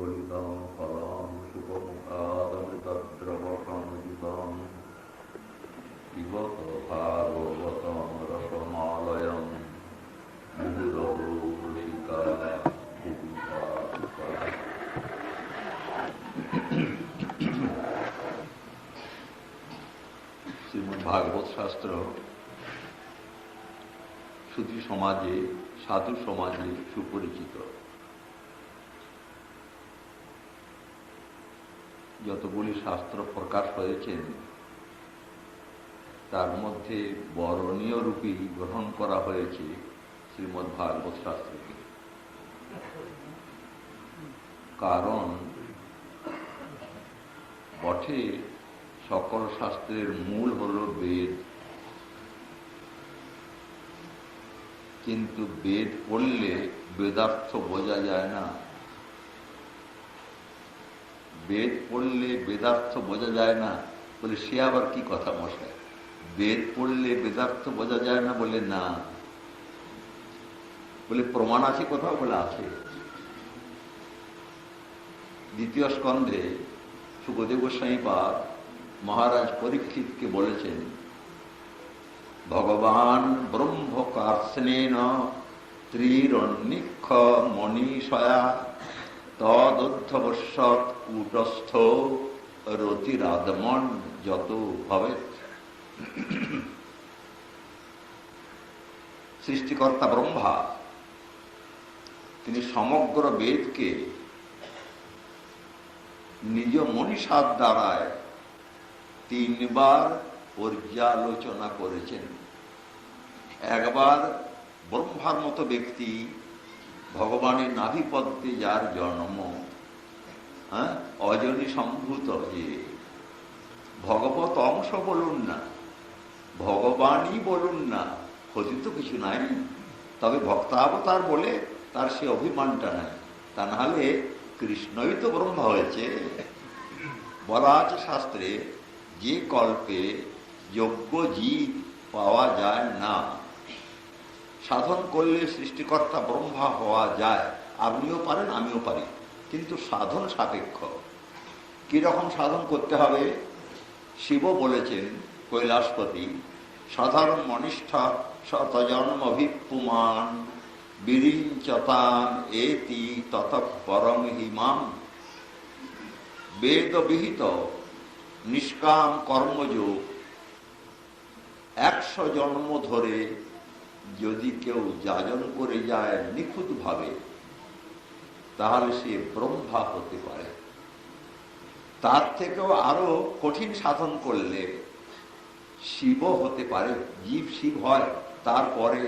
गलितं फलं सुखमुखादमृतद्रवसंयुतं पिबत भागवतं रसमालयं मुहुरहो रसिका শ্রীমদ্ভাগবত শাস্ত্র শ্রুতি সমাজে, সাধু সমাজে সুপরিচিত। যতগুলি শাস্ত্র প্রকাশ হয়েছেন তার মধ্যে বরণীয় রূপে গ্রহণ করা হয়েছে শ্রীমদ্ভাগবত শাস্ত্রকে। কারণ বটে সকল শাস্ত্রের মূল হল বেদ, কিন্তু বেদ পড়লে বেদার্থ বোঝা যায় না। বেদ পড়লে বেদার্থ বোঝা যায় না বলে সে আবার কি কথা মশায়, বেদ পড়লে বেদার্থ বোঝা যায় না বলে না, বলে প্রমাণ আছে কোথাও, বলে আছে। দ্বিতীয় স্কন্ধে সুখদেব গোস্বামী পাদ মহারাজ পরীক্ষিতকে বলেছেন, ভগবান ব্রহ্ম কার্ষণেন ত্রিরণ্যিক্ষ মনীষয়া তদধ্ববশ্যৎ কূটস্থ রতিরাদমন যত ভবেৎ। সৃষ্টিকর্তা ব্রহ্মা তিনি সমগ্র বেদকে নিজ মনীষার দ্বারায় 3 বার পর্যালোচনা করেছেন। একবার ব্রহ্মার মতো ব্যক্তি, ভগবানের নাভিপদ্মে যার জন্ম, অজনী সম্ভূত, যে ভগবত অংশ বলুন না, ভগবানই বলুন না, ক্ষতি তো কিছু নাই, তবে ভক্তাবতার বলে তার সে অভিমানটা নাই। তা নাহলে কৃষ্ণই তো ব্রহ্মা হয়েছে। বলা আছে শাস্ত্রে, যে কল্পে যোগ্য জীব পাওয়া যায় না, সাধন করলে সৃষ্টিকর্তা ব্রহ্মা হওয়া যায়। আপনিও পারেন, আমিও পারি, কিন্তু সাধন সাপেক্ষ। কিরকম সাধন করতে হবে? শিব বলেছেন কৈলাসপতি, সাধারণ মনিষ্ঠা শতজন্মভিপুমান বিরিঞ্চতাম এতি ততঃ পরম হিমাম। বেদ বিহিত নিষ্কাম কর্মযোগ 100 জন্ম ধরে যদি কেউ যাজন করে যায় নিখুঁতভাবে, তাহলে সে ব্রহ্মা হতে পারে। তার থেকেও আরো কঠিন সাধন করলে শিব হতে পারে, জীব শিব হয়। তারপরে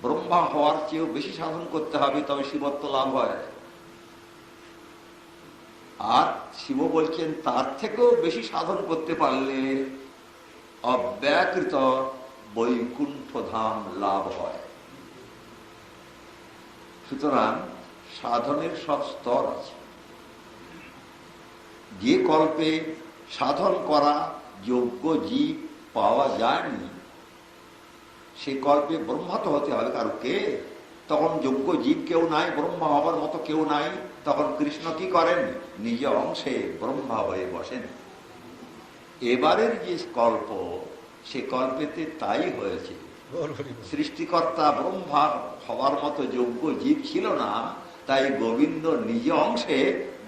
ব্রহ্মা হওয়ার চেয়েও বেশি সাধন করতে হবে, তবে শিবত্ব লাভ হয়। আর শিব বলছেন তার থেকেও বেশি সাধন করতে পারলে অব্যাকৃত বৈকুণ্ঠ ধাম লাভ হয়। সুতরাং সাধনের সব স্তর আছে। যে কল্পে সাধন করা যোগ্য জীব পাওয়া যায়নি, সে কল্পে ব্রহ্মা তো হতে হবে কারুকে। তখন যোগ্য জীব কেউ নাই, ব্রহ্মা হবার মতো কেউ নাই। তখন কৃষ্ণ কি করেন? নিজ অংশে ব্রহ্মা হয়ে বসেন। এবারের যে কল্প, সে কল্পেতে তাই হয়েছে। সৃষ্টিকর্তা ব্রহ্মা হবার মতো যোগ্য জীব ছিল না, তাই গোবিন্দ নিজ অংশে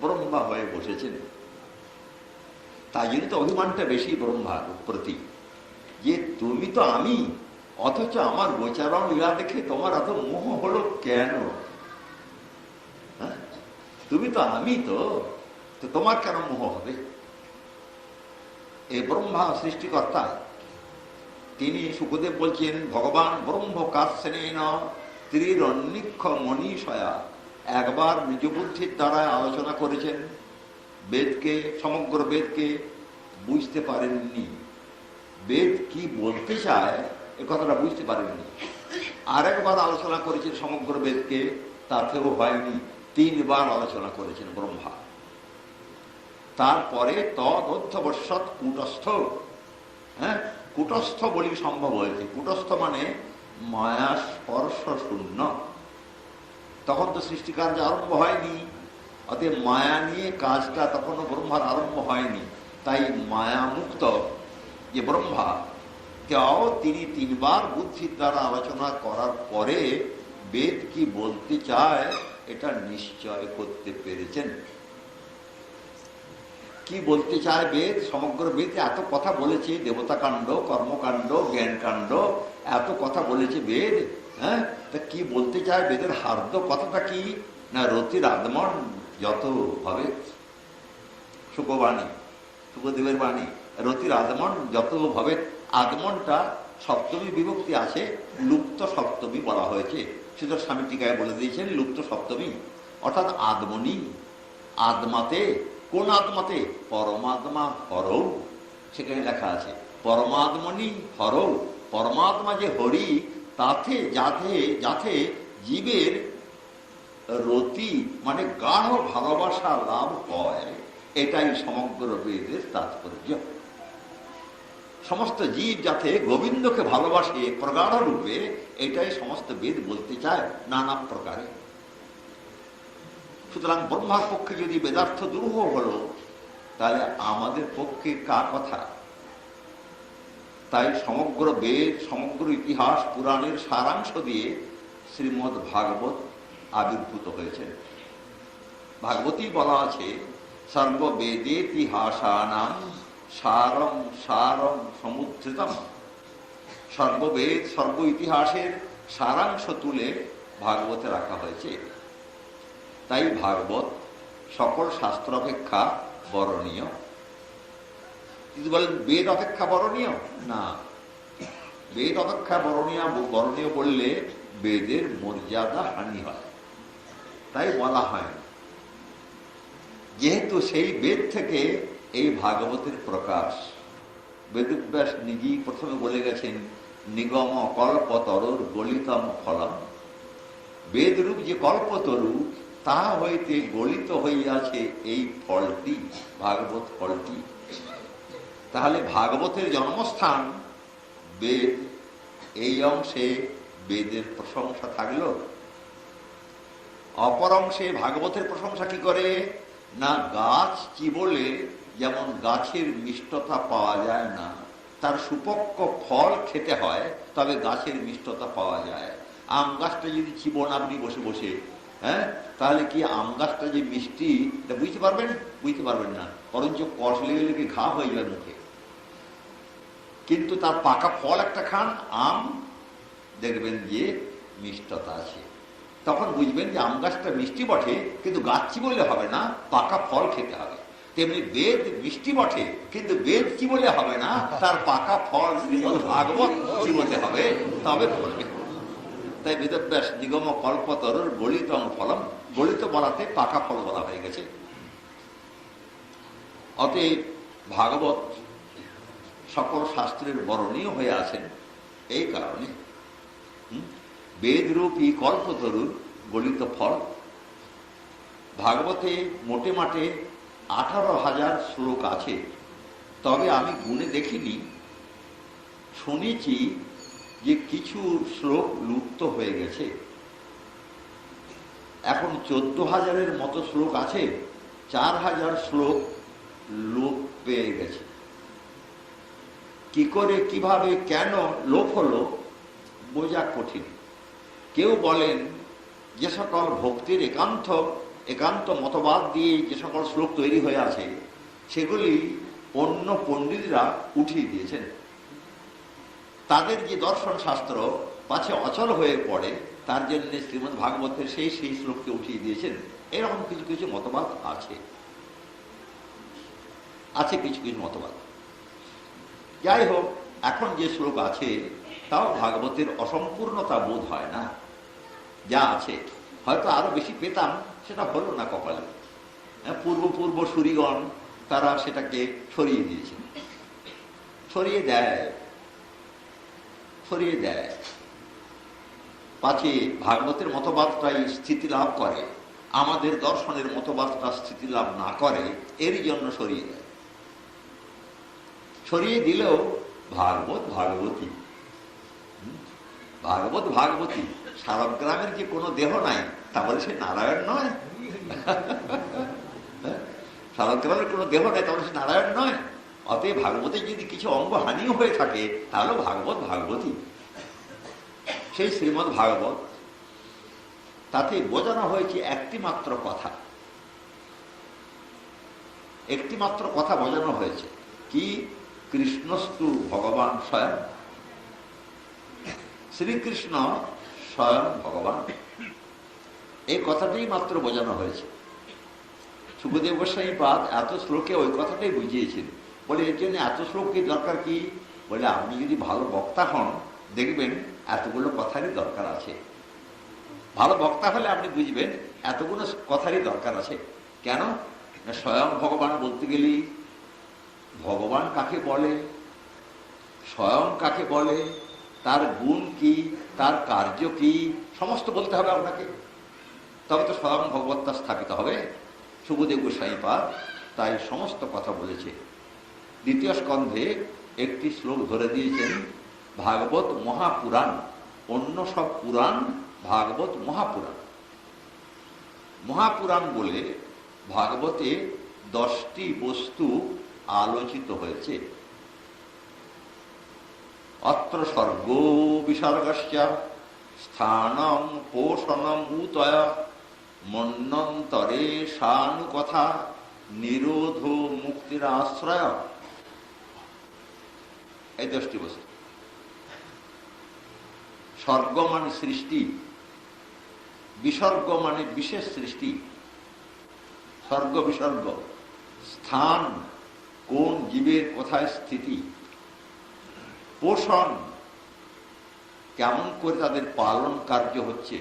ব্রহ্মা হয়ে বসেছেন। তাই জন্য তো অভিমানটা বেশি ব্রহ্মার প্রতি, যে তুমি তো আমি, অথচ আমার গোচারণ লীলা দেখে তোমার এত মোহ হলো কেন? তুমি তো আমি, তো তোমার কেন মোহ হবে? এই ব্রহ্মা সৃষ্টিকর্তা, তিনি সুখদেব বলছেন, ভগবান ব্রহ্ম কার্ষণেন ত্রিরণ্যিক্ষ মনীষয়া। একবার নিজ বুদ্ধির দ্বারা আলোচনা করেছেন বেদকে, সমগ্র বেদকে বুঝতে পারেননি। বেদ কি বলতে চায় এ কথাটা বুঝতে পারেননি। আরেকবার আলোচনা করেছেন সমগ্র বেদকে, তাতেও হয়নি। 3 বার আলোচনা করেছেন ব্রহ্মা। তারপরে তদধ্ববশ্যৎ কূটস্থ, কূটস্থ বলি সম্ভব হয়েছে। কূটস্থ মানে মায়া স্পর্শ শূন্য। তখন তো সৃষ্টিকার্য আরম্ভ হয়নি, অতএব মায়া নিয়ে কাজটা তখনও ব্রহ্মার আরম্ভ হয়নি। তাই মায়ামুক্ত যে ব্রহ্মা কেউ তিনি তিনবার বুদ্ধির দ্বারা আলোচনা করার পরে বেদ কি বলতে চায় এটা নিশ্চয় করতে পেরেছেন। কি বলতে চায় বেদ? সমগ্র বেদে এত কথা বলেছে, দেবতা কাণ্ড, কর্মকাণ্ড, জ্ঞান কাণ্ড, এত কথা বলেছে বেদ। হ্যাঁ, তা কি বলতে চায়? বেদের হার্দ কথাটা কি না, রতির আগমন যত হবে, শুকবাণী, শুকদেবের বাণী, রতির আগমন যত হবে। আগমনটা সপ্তমী বিভক্তি আছে, লুপ্ত সপ্তমী বলা হয়েছে। সেটা স্বামী টিকায় বলে দিয়েছেন লুপ্ত সপ্তমী, অর্থাৎ আদমনী, আদমাতে। কোন আত্মাতে? পরমাত্মা হরৌ, সেখানে লেখা আছে পরমাত্মনি হরৌ। পরমাত্মা যে হরি, তাতে যাতে যাতে জীবের রতি মানে গাঢ় ভালোবাসা লাভ হয়, এটাই সমগ্র বেদের তাৎপর্য। সমস্ত জীব যাতে গোবিন্দকে ভালোবাসে প্রগাঢ় রূপে, এটাই সমস্ত বেদ বলতে চায় নানা প্রকারে। সুতরাং ব্রহ্মার পক্ষে যদি বেদার্থ দুরূহ হলো, তাহলে আমাদের পক্ষে কার কথা? তাই সমগ্র বেদ, সমগ্র ইতিহাস, পুরাণের সারাংশ দিয়ে শ্রীমদ্ ভাগবত আবির্ভূত হয়েছে। ভাগবতী বলা আছে সর্ববেদেতিহাসানাং সারম সারম সমুদ্ধৃতম। সর্ববেদ, সর্ব ইতিহাসের সারাংশ তুলে ভাগবতে রাখা হয়েছে। তাই ভাগবত সকল শাস্ত্র অপেক্ষা বরণীয়। যদি বলেন বেদ অপেক্ষা বরণীয়, না, বেদ অপেক্ষা বরণীয় বললে বেদের মর্যাদা হানি হয়, তাই বলা হয়। যেহেতু সেই বেদ থেকে এই ভাগবতের প্রকাশ, বেদব্যাস নিজেই প্রথমে বলে গেছেন নিগম কল্পতরুর গলিতম ফলম। বেদরূপ যে কল্পতরু, তা হইতে গলিত হইয়াছে এই ফলটি, ভাগবত ফলটি। তাহলে ভাগবতের জন্মস্থান বেদ, এই অংশে বেদের প্রশংসা থাকল। অপর অংশে ভাগবতের প্রশংসা কি করে না, গাছ চিবলে যেমন গাছের মিষ্টতা পাওয়া যায় না, তার সুপক্ক ফল খেতে হয় তবে গাছের মিষ্টতা পাওয়া যায়। আম গাছটা যদি চিবন আপনি বসে বসে, হ্যাঁ, তাহলে কি আম গাছটা যে মিষ্টি এটা বুঝতে পারবেন? বুঝতে পারবেন না, বরঞ্চ কষ লেগে লেগে ঘা হয়ে যাবে মুখে। কিন্তু তার পাকা ফল একটা খান, আম, দেখবেন যে মিষ্টতা আছে, তখন বুঝবেন যে আম গাছটা মিষ্টি বটে, কিন্তু গাছ চিবলে হবে না, পাকা ফল খেতে হবে। তেমনি বেদ মিষ্টি বটে, কিন্তু বেদ চিবলে হবে না, তার পাকা ফল শ্রীমদ্ ভাগবত চিবতে হবে, তবে ফলবে। তাই বেদব্যাস নিগম কল্পতরুর গলিতম ফলম, গলিত বলাতে পাকা ফল বলা হয়ে গেছে। অতএব ভাগবত সকল শাস্ত্রের বরণীয় হয়ে আছেন এই কারণে। বেদরূপী কল্পতরুর গলিত ফল। ভাগবতে মোটে মাটে 18,000 শ্লোক আছে, তবে আমি গুণে দেখিনি। শুনেছি যে কিছু শ্লোক লুপ্ত হয়ে গেছে। এখন 14,000-এর মতো শ্লোক আছে, 4,000 শ্লোক লোপ পেয়ে গেছে। কি করে, কিভাবে, কেন লোপ হলো বোঝা কঠিন। কেউ বলেন যে সকল ভক্তির একান্ত মতবাদ দিয়ে যে সকল শ্লোক তৈরি হয়ে আছে, সেগুলি অন্য পণ্ডিতরা উঠিয়ে দিয়েছেন। তাদের যে দর্শন শাস্ত্র পাছে অচল হয়ে পড়ে, তার জন্য শ্রীমদ্ ভাগবতের সেই শ্লোককে উঠিয়ে দিয়েছেন। এরকম কিছু কিছু মতবাদ আছে, কিছু কিছু মতবাদ। যাই হোক, এখন যে শ্লোক আছে তাও ভাগবতের অসম্পূর্ণতা বোধ হয় না। যা আছে হয়তো আরো বেশি পেতাম, সেটা হলো না কপালে। পূর্ব সুরীগণ তারা সেটাকে সরিয়ে দিয়েছে, সরিয়ে দেয় পাছে ভাগবতের মতবাদটাই স্থিতি লাভ করে, আমাদের দর্শনের মতবাদটা স্থিতি লাভ না করে, এরই জন্য সরিয়ে দেয়। সরিয়ে দিলেও ভাগবত ভাগবতী, সারগ্রামের যে কোনো দেহ নাই, তাহলে সে নারায়ণ নয়। শালগ্রামের কোনো দেহ নেই, তাহলে সে নারায়ণ নয়। অতএব ভাগবতের যদি কিছু অঙ্গ হানিও হয়ে থাকে, তাহলে ভাগবত ভাগবতী। সেই শ্রীমদ্ ভাগবত, তাতে বোঝানো হয়েছে একটি মাত্র কথা, একটি মাত্র কথা বোঝানো হয়েছে কি, কৃষ্ণস্তু ভগবান স্বয়ং, শ্রীকৃষ্ণ স্বয়ং ভগবান। এই কথাটাই মাত্র বোঝানো হয়েছে। সুখদেব গোস্বামী পাদ এত শ্লোকে ওই কথাটাই বুঝিয়েছেন। বলে এর জন্য এত শ্লোককে দরকার কি? বলে আপনি যদি ভালো বক্তা হন, দেখবেন এতগুলো কথারই দরকার আছে। ভালো বক্তা হলে আপনি বুঝবেন এতগুলো কথারই দরকার আছে। কেন না, স্বয়ং ভগবান বলতে গেলি ভগবান কাকে বলে, স্বয়ং কাকে বলে, তার গুণ কি, তার কার্য কি, সমস্ত বলতে হবে আপনাকে, তবে তো স্বয়ং ভগবত্তা স্থাপিত হবে। সুখদেব গোস্বামী পাদ তাই সমস্ত কথা বলেছে। দ্বিতীয় স্কন্ধে একটি শ্লোক ধরে দিয়েছেন, ভাগবত মহাপুরাণ, অন্য সব পুরাণ ভাগবত মহাপুরাণ। মহাপুরাণ বলে ভাগবতে 10টি বস্তু আলোচিত হয়েছে। অত্র স্বর্গ বিসর্গস্য স্থানম পোষণম উতয় মন্বন্তরে সানুকথা নিরোধ মুক্তির আশ্রয়। এই 10টি বস্তু। স্বর্গ মানে সৃষ্টি, বিসর্গ মানে বিশেষ সৃষ্টি, স্বর্গ বিসর্গ, স্থান কোন জীবের কোথায় স্থিতি, পোষণ কেমন করে তাদের পালন কার্য হচ্ছে।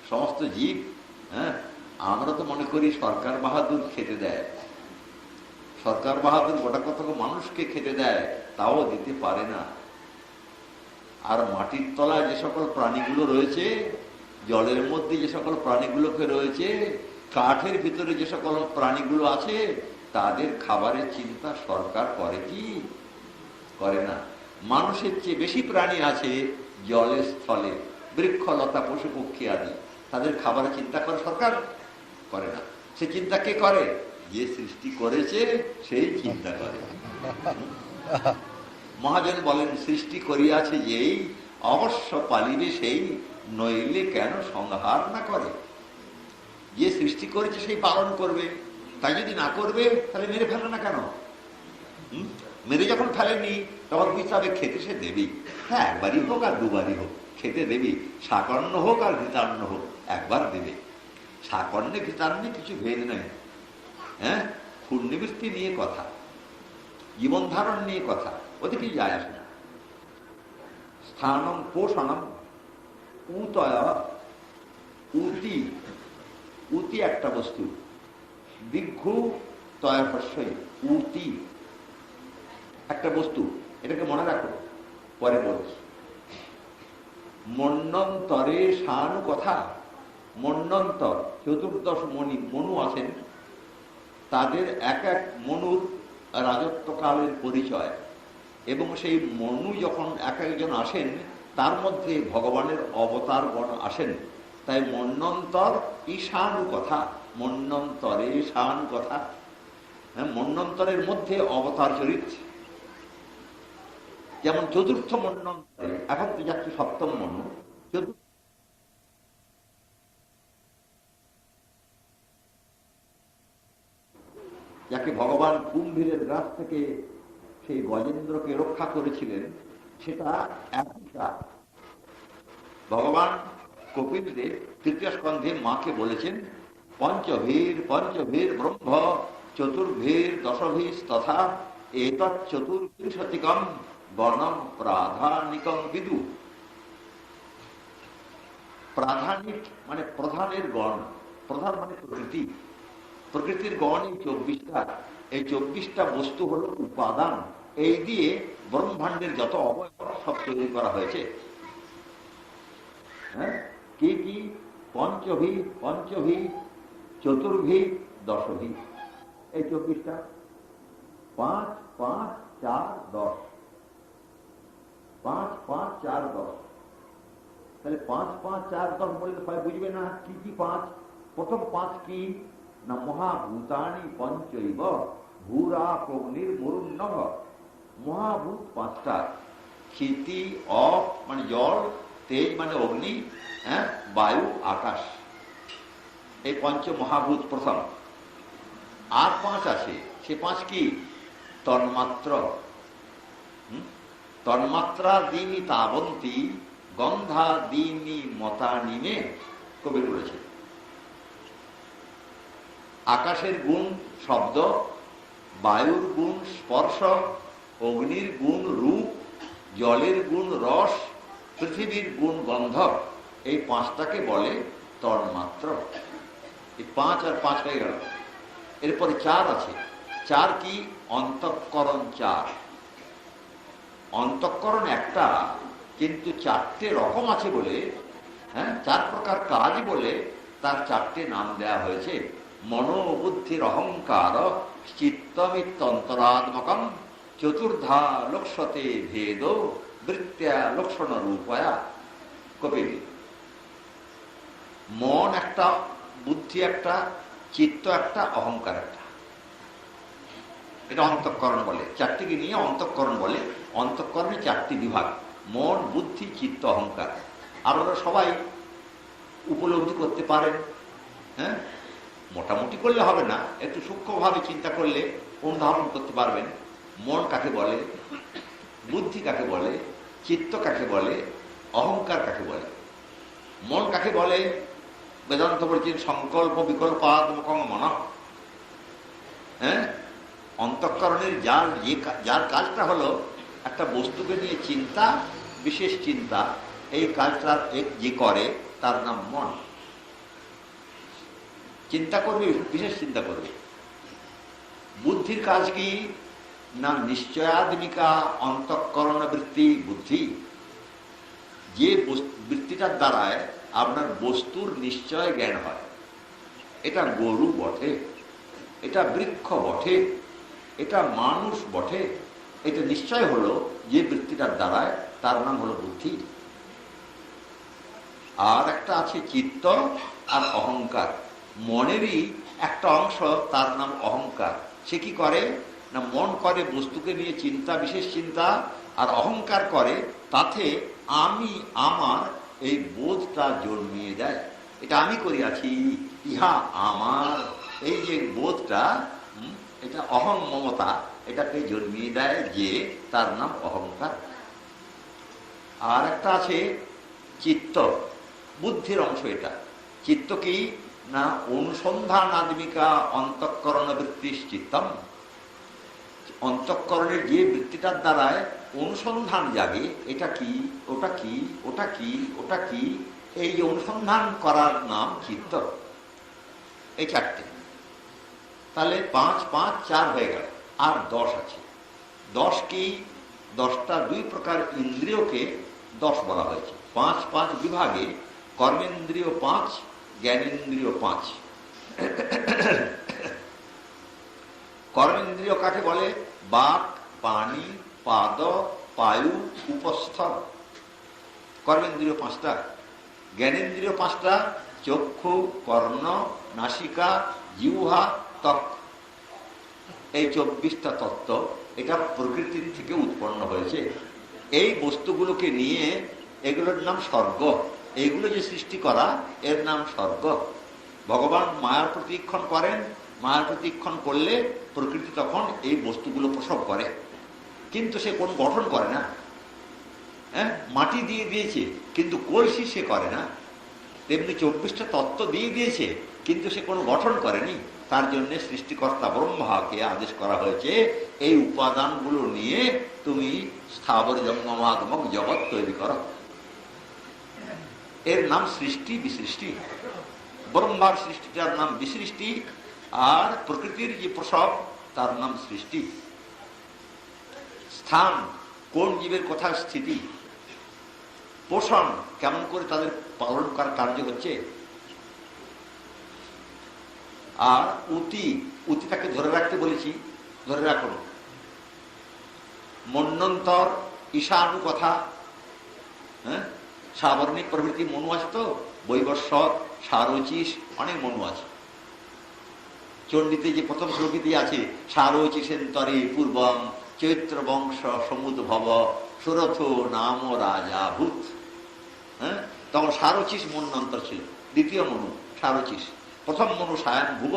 সমস্ত জীব, হ্যাঁ, আমরা তো মনে করি সরকার বাহাদুর খেতে দেয়, সরকার বাহাদুর গোটা কত মানুষকে খেতে দেয়, তাও দিতে পারে না। আর মাটির তলায় যে সকল প্রাণীগুলো রয়েছে, জলের মধ্যে যে সকল প্রাণীগুলোকে রয়েছে, কাঠের ভিতরে যে সকল প্রাণীগুলো আছে, তাদের খাবারের চিন্তা সরকার করে কি? করে না। মানুষের চেয়ে বেশি প্রাণী আছে জলে স্থলে, বৃক্ষলতা পশু পক্ষী আদি, তাদের খাবারের চিন্তা করে সরকার? করে না। সে চিন্তা কে করে? যে সৃষ্টি করেছে সেই চিন্তা করে। মহাজন বলেন, সৃষ্টি করিয়াছে যেই অবশ্য পালিবে সেই, নইলে কেন সংহার না করে। যে সৃষ্টি করেছে সেই পালন করবে, তাই যদি না করবে তাহলে মেরে ফেলে না কেন? মেরে যখন ফেলেনি তখন হিসাবে খেতে সে দেবেই। হ্যাঁ, একবারই হোক আর দুবারই হোক খেতে দেবে। শাকর্ণ হোক আর ঘৃতান্ন হোক একবার দেবে। শাকর্ণে ঘৃতান্নে কিছু ভেদ নেই। হ্যাঁ, পুণ্যবৃত্তি নিয়ে কথা, জীবন ধারণ নিয়ে কথা, ওতে কি যায় আসে না। স্থানম পোষণম উতয়, উতি, উতি একটা বস্তু, দীর্ঘ তয় হস্যই, উতি একটা বস্তু, এটাকে মনে রাখো, পরে বলছি। মন্বন্তরে সানু কথা, মন্বন্তর 14 মনু আছেন, তাদের এক এক মনুর রাজত্বকালের পরিচয়, এবং সেই মনু যখন এক একজন আসেন তার মধ্যে ভগবানের অবতারগণ আসেন। তাই মন্বন্তর ঈশানু কথা, মন্বন্তরে শানু কথা, হ্যাঁ, মন্বন্তরের মধ্যে অবতার চরিত্র। যেমন চতুর্থ মন্বন্তরে, এখন তো যাচ্ছে 7ম মনু, যাকে ভগবান কুম্ভীরের গাছ থেকে সেই গজেন্দ্রকে রক্ষা করেছিলেন, সেটা একটা ভগবান কপিলদেব 3য় স্কন্ধে মাকে বলেছেন, পঞ্চভীর পঞ্চভীর ব্রহ্ম চতুর্ভীর দশভীর তথা এতৎ চতুর্বিংশতিকম গণম প্রাধানিকম বিদু। প্রাধানিক মানে প্রধানের গণ, প্রধান মানে প্রকৃতি, প্রকৃতির গণ এই 24টা। এই 24টা বস্তু হলো উপাদান, এই দিয়ে ব্রহ্মাণ্ডের যত অবয়ব সব তৈরি করা হয়েছে। হ্যাঁ, কি কি? পঞ্চভী, পঞ্চভী, চতুর্ভী, দশভী, এই 24টা। 5, 5, 4, 10, 5, 5, 4, 10। তাহলে 5 5 4 10 বললে সবাই বুঝবে না কি কি 5। প্রথম 5 কি না মহাভূতানি পঞ্চৈব ভূরা অগ্নির মরুন্নভ। মহাভূত 5টা, ক্ষিতি অপ মানে জল, তেজ মানে অগ্নি, হ্যাঁ, বায়ু আকাশ, এই পঞ্চ মহাভূত প্রথম। আর 5 আছে, সে 5 কি তন্মাত্র। তন্মাত্রা দিনী তাবন্তী গন্ধা দিনী মতানিমে কবি বলেছে। আকাশের গুণ শব্দ, বায়ুর গুণ স্পর্শ, অগ্নির গুণ রূপ, জলের গুণ রস, পৃথিবীর গুণ গন্ধ, এই 5টাকে বলে তন্মাত্র। এই 5 আর 5 হয়ে গেল। এরপরে 4 আছে। 4 কি অন্তঃকরণ 4। অন্তঃকরণ একটা, কিন্তু 4টে রকম আছে বলে, হ্যাঁ, 4 প্রকার কাজ বলে তার 4টে নাম দেয়া হয়েছে। মনোবুদ্ধির অহংকার চিত্তমিত্যন্তরাত্মকম চতুর্ধা লক্ষতে ভেদ বৃত্ত্যা লক্ষণ রূপয়া। কবি মন একটা, বুদ্ধি একটা, চিত্ত একটা, অহংকার একটা, এটা অন্তঃকরণ বলে। 4টিকে নিয়ে অন্তঃকরণ বলে। অন্তঃকরণে 4টি বিভাগ, মন, বুদ্ধি, চিত্ত, অহংকার। আর ওরা সবাই উপলব্ধি করতে পারেন, হ্যাঁ, মোটামুটি করলে হবে না, একটু সূক্ষ্মভাবে চিন্তা করলে অনুধাবন করতে পারবেন। মন কাকে বলে, বুদ্ধি কাকে বলে, চিত্ত কাকে বলে, অহংকার কাকে বলে। মন কাকে বলে? বেদান্ত বলছেন সংকল্প বিকল্পাত্মকং মন। হ্যাঁ, অন্তঃকরণের যার কাজটা হলো একটা বস্তুকে নিয়ে চিন্তা, বিশেষ চিন্তা, এই কাজটা যে করে তার নাম মন। চিন্তা করবে, বিশেষ চিন্তা করবে। বুদ্ধির কাজ কি না নিশ্চয়াত্মিকা অন্তঃকরণ বৃত্তি বুদ্ধি, যে বৃত্তিটার দ্বারায় আপনার বস্তুর নিশ্চয় জ্ঞান হয়। এটা গরু বটে, এটা বৃক্ষ বটে, এটা মানুষ বটে, এটা নিশ্চয় হলো যে বৃত্তিটার দ্বারায়, তার নাম হলো বুদ্ধি। আর একটা আছে চিত্ত আর অহংকার। মনেরই একটা অংশ, তার নাম অহংকার। সে কি করে না মন করে বস্তুকে নিয়ে চিন্তা, বিশেষ চিন্তা, আর অহংকার করে তাতে আমি আমার এই বোধটা জন্মিয়ে দেয়। এটা আমি করিয়াছি, ইহা আমার, এই যে বোধটা, এটা অহং মমতা, এটাকে জন্মিয়ে দেয়, যে তার নাম অহংকার। আর একটা আছে চিত্ত, বুদ্ধির অংশ এটা। চিত্ত কি না অনুসন্ধান আদমিকা অন্তঃকরণ বৃত্তি চিত্তম। অন্তঃকরণের যে বৃত্তিটার দ্বারায় অনুসন্ধান জাগে, এটা কি, ওটা কি, ওটা কি, ওটা কি, এই যে অনুসন্ধান করার নাম চিত্ত। এই 4টে। তাহলে 5 5 4 হয়ে গেল। আর 10 আছে। 10 কি 10টা 2 প্রকার ইন্দ্রিয়কে 10 বলা হয়েছে। 5 5 বিভাগে কর্মেন্দ্রিয় 5, জ্ঞানেন্দ্রিয় 5। কর্মেন্দ্রিয় কাকে বলে? বাক, পানি, পাদ, পায়ু, উপস্থ। কর্মেন্দ্রিয় 5টা। জ্ঞানেন্দ্রিয় 5টা, চক্ষু, কর্ণ, নাসিকা, জিহ্বা, ত্বক। এই 24টা তত্ত্ব, এটা প্রকৃতির থেকে উৎপন্ন হয়েছে। এই বস্তুগুলোকে নিয়ে, এগুলোর নাম স্বর্গ। এইগুলো যে সৃষ্টি করা, এর নাম স্বর্গ। ভগবান মায়ার প্রতিক্ষণ করেন, মায়ার প্রতিক্ষণ করলে প্রকৃতি তখন এই বস্তুগুলো প্রসব করে, কিন্তু সে কোন গঠন করে না। হ্যাঁ, মাটি দিয়ে দিয়েছে কিন্তু কলসি সে করে না। তেমনি 24টা তত্ত্ব দিয়ে দিয়েছে, কিন্তু সে কোনো গঠন করেনি। তার জন্য সৃষ্টিকর্তা ব্রহ্মাকে আদেশ করা হয়েছে, এই উপাদানগুলো নিয়ে তুমি স্থাবর জঙ্গমাত্মক জগৎ তৈরি করো। এর নাম সৃষ্টি বিসৃষ্টি। ব্রহ্মার সৃষ্টিটার নাম বিসৃষ্টি, আর প্রকৃতির যে প্রসব, তার নাম সৃষ্টি। স্থান, কোন জীবের কোথায় স্থিতি। পোষণ, কেমন করে তাদের পালন করার কার্য হচ্ছে। আর উতি, উতিটাকে ধরে রাখতে বলেছি, ধরে রাখুন। মন্বন্তর, ঈশানু কথা, হ্যাঁ, সাবর্ণিক প্রভৃতি মনু আছে, তো বৈবস্বত, সারচিস, অনেক মনু আছে। চণ্ডীতে যে প্রথম শ্লোকিতে আছে, সারচিসেন্তরে পূর্বম চৈত্র বংশ সমুদ্ভব সুরথ নাম রাজা ভূত। হ্যাঁ, তখন সারচিস মন্বন্তর ছিল, দ্বিতীয় মনু সারচিস। প্রথম মনু সায়ন ভুব,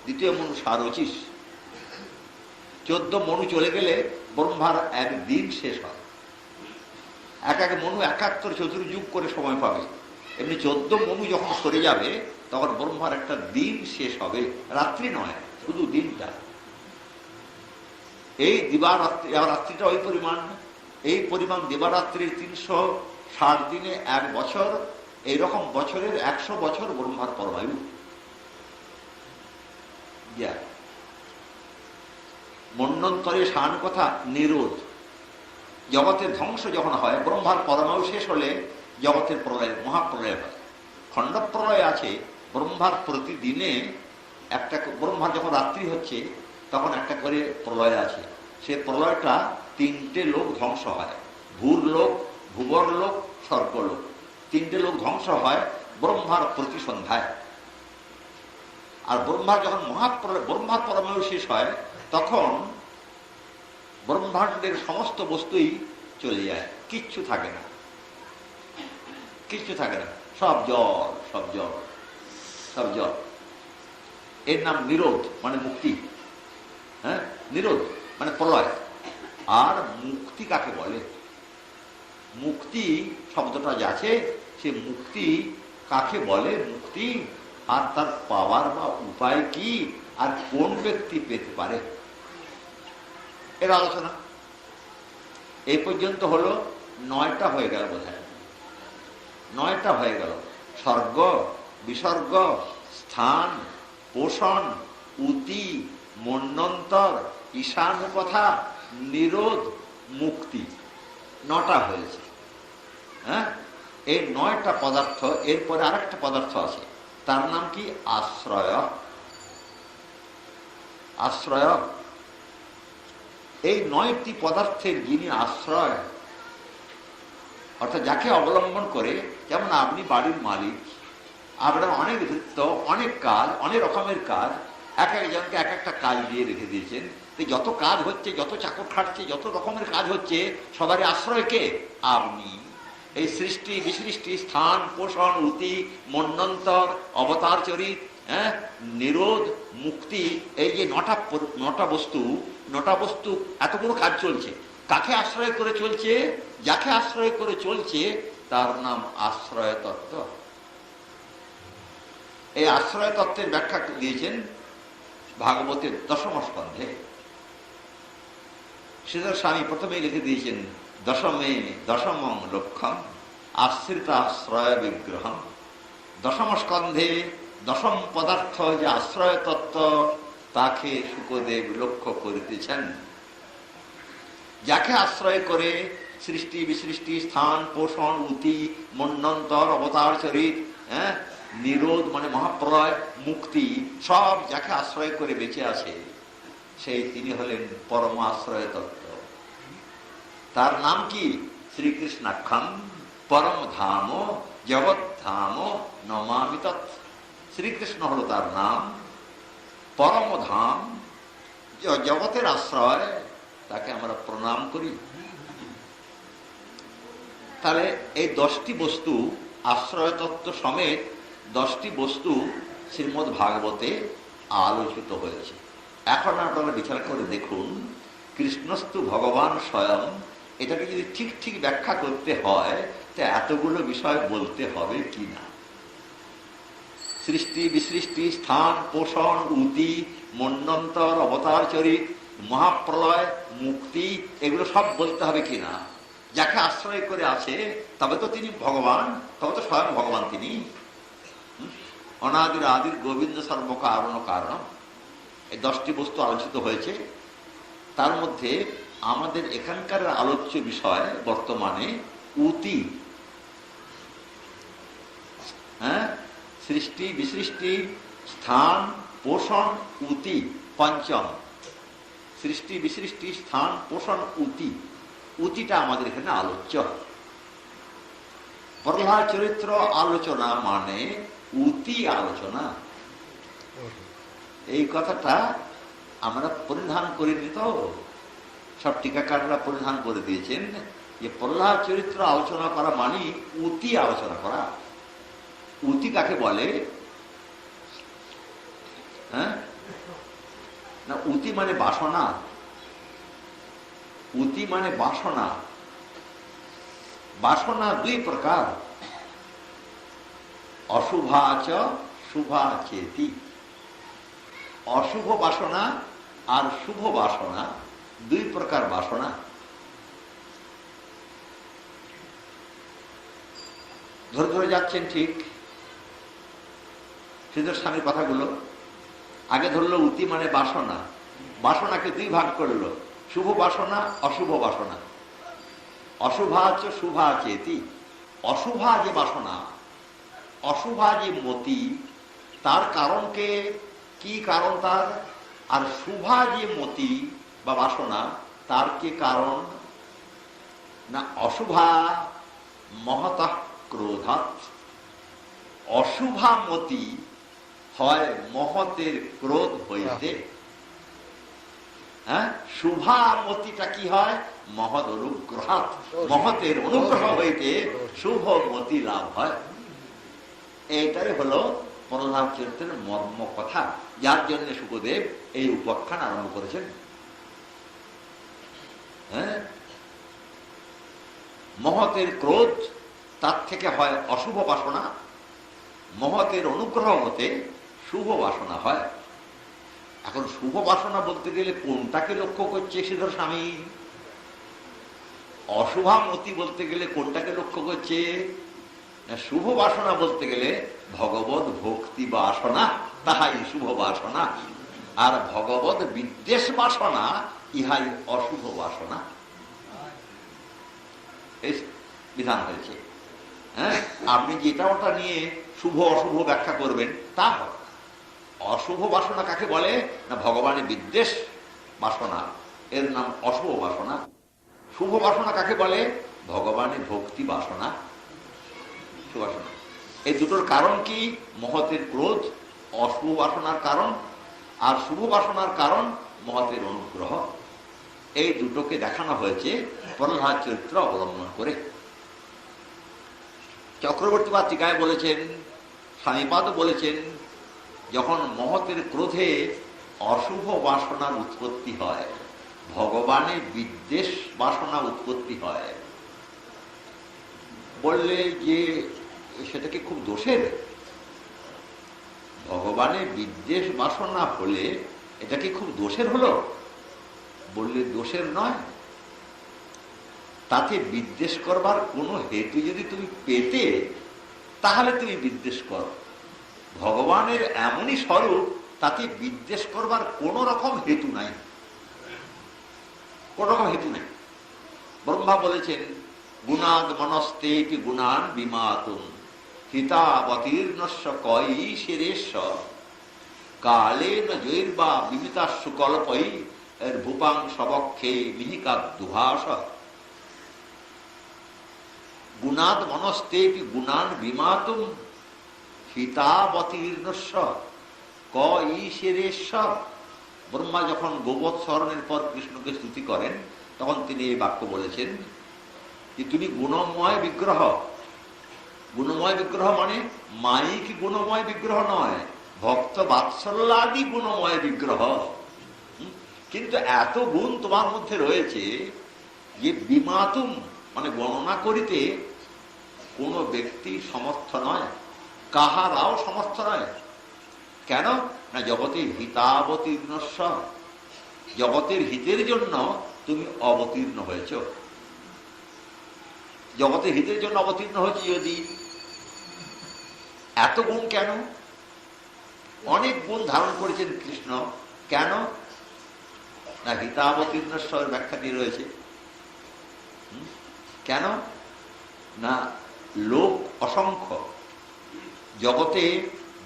দ্বিতীয় মনু সারচিস। 14 মনু চলে গেলে ব্রহ্মার একদিন শেষ হয়। এক এক মনু 71 চতুর্যুগ করে সময় পাবে। এমনি 14 মনু যখন সরে যাবে তখন ব্রহ্মার একটা দিন শেষ হবে, রাত্রি নয়, শুধু দিনটা। এই দিবারাত্রি, রাত্রিটা ওই পরিমাণ, এই পরিমাণ দিবারাত্রির 360 দিনে 1 বছর, এইরকম বছরের 100 বছর ব্রহ্মার পরমায়ু। মন্বন্তরে শান কথা নিরোধ। জগতের ধ্বংস যখন হয়, ব্রহ্মার পরমায়ু শেষ হলে জগতের প্রলয়, মহাপ্রলয় হয়। খণ্ডপ্রলয় আছে, ব্রহ্মার প্রতিদিনে একটা, ব্রহ্মার যখন রাত্রি হচ্ছে তখন একটা করে প্রলয় আছে। সে প্রলয়টা 3টে লোক ধ্বংস হয়, ভূর লোক, ভুবর লোক, স্বর্গলোক। 3টে লোক ধ্বংস হয় ব্রহ্মার প্রতি সন্ধ্যায়। আর ব্রহ্মার যখন মহাপ্রলয়, ব্রহ্মার পরমায়ু শেষ হয়, তখন ব্রহ্মাণ্ডের সমস্ত বস্তুই চলে যায়, কিচ্ছু থাকে না, কিচ্ছু থাকে না, সব জল, সব জল, সব জল। এর নাম নিরোধ, মানে মুক্তি। হ্যাঁ, নিরোধ মানে প্রলয়। আর মুক্তি কাকে বলে? মুক্তি শব্দটা যাচ্ছে, সে মুক্তি কাকে বলে, মুক্তি আর তার পাওয়ার বা উপায় কি, আর কোন ব্যক্তি পেতে পারে, এর আলোচনা। এই পর্যন্ত হলো 9টা হয়ে গেল, বোধহয় 9টা হয়ে গেল। স্বর্গ, বিসর্গ, স্থান, পোষণ, উতি, মন্বন্তর, ঈশানুকথা, নিরোধ, মুক্তি, 9টা হয়েছে। হ্যাঁ, এই 9টা পদার্থ, এরপরে আরেকটা পদার্থ আছে, তার নাম কি? আশ্রয়। আশ্রয়। এই 9টি পদার্থের যিনি আশ্রয়, অর্থাৎ যাকে অবলম্বন করে, যেমন আপনি বাড়ির মালিক, আপনার অনেক ভৃত্য, অনেক কাজ, অনেক রকমের কাজ, এক একজনকে এক একটা কাজ দিয়ে রেখে দিয়েছেন। যত কাজ হচ্ছে, যত চাকর খাটছে, যত রকমের কাজ হচ্ছে, সবারই আশ্রয় কে? আপনি। এই সৃষ্টি, বিসৃষ্টি, স্থান, পোষণ, উতি, মন্বন্তর, অবতার চরিত, হ্যাঁ, নিরোধ, মুক্তি, এই যে 9টা বস্তু, 9টা বস্তু, এতগুলো কাজ চলছে। কাকে আশ্রয় করে চলছে? যাকে আশ্রয় করে চলছে তার নাম আশ্রয় তত্ত্ব। এই আশ্রয় তত্ত্বের ব্যাখ্যা দিয়েছেন ভাগবতের 10ম স্কন্ধে। শ্রীধর স্বামী প্রথমেই লিখে দিয়েছেন, দশমে দশমং লক্ষ্যম আশ্রিত আশ্রয় বিগ্রহম। 10ম স্কন্ধে 10ম পদার্থ যে আশ্রয় তত্ত্ব, তাকে শুকদেব লক্ষ্য করিতেছেন। যাকে আশ্রয় করে সৃষ্টি, বিসৃষ্টি, স্থান, পোষণ, উতি, মন্বন্তর, অবতার চরিত, হ্যাঁ, নিরোধ মানে মহাপ্রলয়, মুক্তি, সব যাকে আশ্রয় করে বেঁচে আছে, সেই তিনি হলেন পরম আশ্রয় তত্ত্ব। তার নাম কি? শ্রীকৃষ্ণাখ্যাম পরম ধাম জগৎধাম নমামি তৎ। শ্রীকৃষ্ণ হলো তার নাম, পরম ধাম, জগতের আশ্রয়, তাকে আমরা প্রণাম করি। তাহলে এই 10টি বস্তু, আশ্রয় তত্ত্ব সমেত 10টি বস্তু শ্রীমদ্ ভাগবতে আলোচিত হয়েছে। এখন আপনারা বিচার করে দেখুন, কৃষ্ণস্তু ভগবান স্বয়ং, এটাকে যদি ঠিক ঠিক ব্যাখ্যা করতে হয় তা এতগুলো বিষয় বলতে হবে কি না? সৃষ্টি, বিসৃষ্টি, স্থান, পোষণ, উতি, মন্বন্তর, অবতার চরিত, মহাপ্রলয়, মুক্তি, এগুলো সব বলতে হবে কিনা? যাকে আশ্রয় করে আছে তবে তো তিনি ভগবান, তবে তো স্বয়ং ভগবান তিনি। অনাদির আদির গোবিন্দ সর্বকারণ কারণ। এই 10টি বস্তু আলোচিত হয়েছে। তার মধ্যে আমাদের এখানকার আলোচ্য বিষয় বর্তমানে উতি। হ্যাঁ, সৃষ্টি, বিসৃষ্টি, স্থান, পোষণ, উতি, পঞ্চম। সৃষ্টি, বিসৃষ্টি, স্থান, পোষণ, উতি, উতিটা আমাদের এখানে আলোচ্য। প্রহ্লাদ চরিত্র আলোচনা মানে উতি আলোচনা। এই কথাটা আমরা পরিধান করিনি তো, সব টিকাকাররা পরিধান করে দিয়েছেন যে প্রহ্লাদ চরিত্র আলোচনা করা মানে উতি আলোচনা করা। উতি কাকে বলে? হ্যাঁ না, উতি মানে বাসনা। উতি মানে বাসনা। বাসনা দুই প্রকার, অশুভাচ শুভা চেতি। অশুভ বাসনা আর শুভ বাসনা দুই প্রকার বাসনা। ধরে ধরে যাচ্ছেন ঠিক শ্রীধর স্বামীর কথাগুলো। আগে ধরলো উতি মানে বাসনা, বাসনাকে দুই ভাগ করলো, শুভ বাসনা অশুভ বাসনা। অশুভাচ শুভা চেতি। অশুভা যে বাসনা, অশুভা যে মতি, তার কারণকে কি কারণ তার? আর শুভা যে মতি বা বাসনা, তার কি কারণ? না অশুভা মহতঃ ক্রোধাৎ। অশুভা মতি হয় মহতের ক্রোধ হইতে। হ্যাঁ, শুভা মতিটা কি হয়? মহৎ অনুগ্রহাৎ। মহতের অনুগ্রহ হইতে শুভ মতি লাভ হয়। এইটাই হলো প্রহ্লাদ চরিত্রের মর্ম কথা, যার জন্য শুকদেব এই উপাখ্যান আরম্ভ করেছেন। হ্যাঁ, মহতের ক্রোধ, তার থেকে হয় অশুভ বাসনা। মহতের অনুগ্রহ হতে শুভ বাসনা হয়। এখন শুভ বাসনা বলতে গেলে কোনটাকে লক্ষ্য করছে শ্রীধর স্বামী? অশুভা মতি বলতে গেলে কোনটাকে লক্ষ্য করছে? শুভ বাসনা বলতে গেলে ভগবত ভক্তি বাসনা, তাহাই শুভ বাসনা। আর ভগবত বিদ্বেষ বাসনা, ইহাই অশুভ বাসনা। এই বিধান হয়েছে। হ্যাঁ, আপনি যেটা ওটা নিয়ে শুভ অশুভ ব্যাখ্যা করবেন তা হবে। অশুভ বাসনা কাকে বলে? না ভগবানের বিদ্বেষ বাসনা, এর নাম অশুভ বাসনা। শুভ বাসনা কাকে বলে? ভগবানের ভক্তি বাসনা, সুবাসনা। এই দুটোর কারণ কি? মহতের ক্রোধ অশুভ বাসনার কারণ, আর শুভ বাসনার কারণ মহতের অনুগ্রহ। এই দুটোকে দেখানো হয়েছে প্রহ্লাদ চরিত্র অবলম্বন করে। চক্রবর্তী বাত্রিকায় বলেছেন, স্বামীপাদও বলেছেন, যখন মহতের ক্রোধে অশুভ বাসনার উৎপত্তি হয়, ভগবানের বিদ্বেষ বাসনা উৎপত্তি হয়, বললে যে সেটা কি খুব দোষের? ভগবানের বিদ্বেষ বাসনা হলে এটা কি খুব দোষের হলো? বললে দোষের নয়। তাতে বিদ্বেষ করবার কোনো হেতু যদি তুমি পেতে, তাহলে তুমি বিদ্বেষ করো। ভগবানের এমনই স্বরূপ, তাতে বিদ্বেষ করবার কোন রকম হেতু নাই, কোন রকম হেতু নাই। ব্রহ্মা বলেছেন, গুণাদ মনস্তে গুণান বিমাতুম হিতাবতীর্ণস্য কৈশিরেশ কালেন জৈর্বা বিমিতাস্যু কল্পৈ এর ভূপাং সবক্ষে মিহিকা দুভাস। গুণাদ মনস্তে গুণান বিমাতুম হিতাবতীর্ণস্য কৈশিরেশ। ব্রহ্মা যখন গোবৎসরণের পর কৃষ্ণকে স্তুতি করেন, তখন তিনি এই বাক্য বলেছেন যে তুমি গুণময় বিগ্রহ। গুণময় বিগ্রহ মানে মাইক গুণময় বিগ্রহ নয়, ভক্ত বাৎসল্যাদি গুণময় বিগ্রহ। কিন্তু এত গুণ তোমার মধ্যে রয়েছে যে বিমাতুম মানে গণনা করিতে কোন ব্যক্তি সমর্থ নয়, কাহারাও সমর্থ নয়। কেন না জগতে হিতাবতীর্ণস্য, জগতের হিতের জন্য তুমি অবতীর্ণ হয়েছ। জগতের হিতের জন্য অবতীর্ণ হয়েছে যদি, এত গুণ কেন? অনেক গুণ ধারণ করেছেন কৃষ্ণ। কেন না হিতাবতীর্ণস্বর ব্যাখ্যাটি রয়েছে। কেন না লোক অসংখ্য, জগতে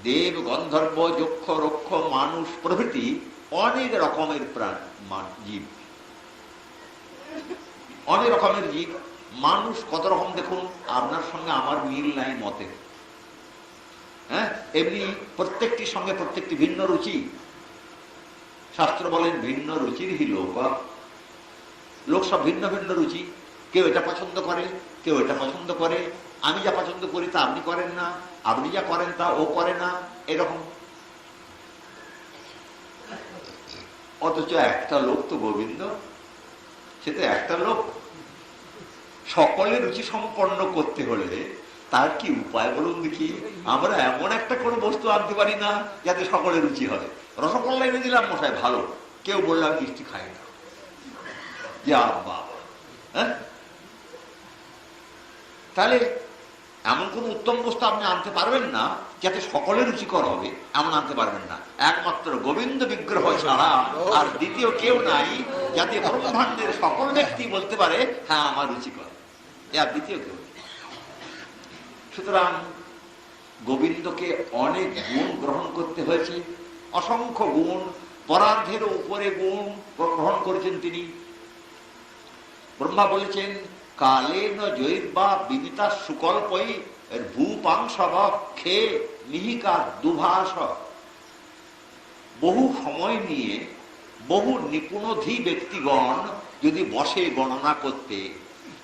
দেব গন্ধর্ব যক্ষ রক্ষ মানুষ প্রভৃতি অনেক রকমের প্রাণ জীব, অনেক রকমের জীব। মানুষ কত রকম দেখুন, আপনার সঙ্গে আমার মিল নাই মতে, হ্যাঁ, এমনি প্রত্যেকটির সঙ্গে প্রত্যেকটি ভিন্ন রুচি। শাস্ত্র বলেন ভিন্ন রুচির হি লোক, লোক সব ভিন্ন ভিন্ন রুচি। কেউ এটা পছন্দ করে, কেউ এটা পছন্দ করে। আমি যা পছন্দ করি তা আপনি করেন না, আপনি যা করেন তা ও করে না, এরকম। অথচ একটা লোক তো গোবিন্দ, সে তো একটা লোক। সকলের রুচি সম্পন্ন করতে হলে তার কি উপায় বলুন দেখি? আমরা এমন একটা কোনো বস্তু আনতে পারি না যাতে সকলের রুচি হয়। রসগোল্লা এনে দিলাম মশাই ভালো, কেউ বললাম মিষ্টি খাই না, যা বাবা। হ্যাঁ, তাহলে এমন কোন উত্তম বস্তু আপনি আনতে পারবেন না যাতে সকলের রুচিকর হবে, এমন আনতে পারবেন না। একমাত্র গোবিন্দ বিগ্রহ ছাড়া আর দ্বিতীয় কেউ নাই যাতে ব্রহ্মাণ্ডের সকল ব্যক্তি বলতে পারে হ্যাঁ আমার রুচিকর, আর দ্বিতীয় কেউ। সুতরাং গোবিন্দকে অনেক গুণ গ্রহণ করতে হয়েছে, অসংখ্য গুণ, পরার্ধের উপরে গুণ গ্রহণ করেছেন তিনি। ব্রহ্মা বলেছেন কালেন জৈর্বা বিদিতা সুকল্পই ভূপাংশব খে নিহিকা দুভাষ। বহু সময় নিয়ে বহু নিপুণধী ব্যক্তিগণ যদি বসে গণনা করতে,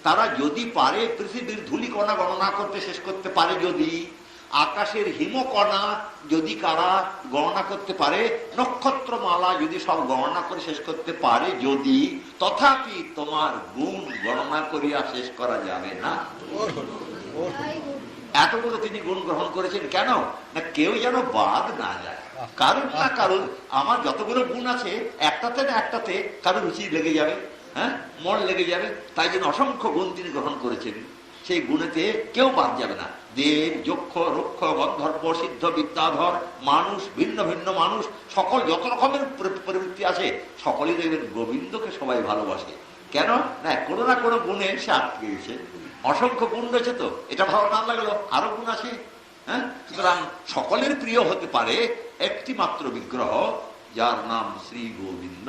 তারা যদি পারে পৃথিবীর ধূলিকণা গণনা করতে শেষ করতে পারে, যদি আকাশের হিমকণা যদি কারা গণনা করতে পারে, নক্ষত্রমালা যদি সব গণনা করে শেষ করতে পারে, যদি, তথাপি তোমার গুণ গণনা করিয়া শেষ করা যাবে না। এতগুলো তিনি গুণ গ্রহণ করেছেন কেন না কেউ যেন বাদ না যায়। কারণ না কারণ আমার যতগুলো গুণ আছে একটাতে না একটাতে কারো রুচি লেগে যাবে, হ্যাঁ, মন লেগে যাবে। তাই জন্য অসংখ্য গুণ তিনি গ্রহণ করেছেন, সেই গুণেতে কেউ বাদ যাবে না। দেব, যক্ষ, রক্ষ, গন্ধর্ব, সিদ্ধ, বিদ্যাধর, মানুষ, ভিন্ন ভিন্ন মানুষ, সকল যত রকমের প্রবৃত্তি আছে সকলেই দেখবেন গোবিন্দকে সবাই ভালোবাসে। কেন না কোনো না কোনো গুণে সে আটকে গেছে। অসংখ্য গুণ রয়েছে, তো এটা ভালো না লাগলো আরো গুণ আছে। হ্যাঁ, সুতরাং সকলের প্রিয় হতে পারে একটি মাত্র বিগ্রহ যার নাম শ্রী গোবিন্দ,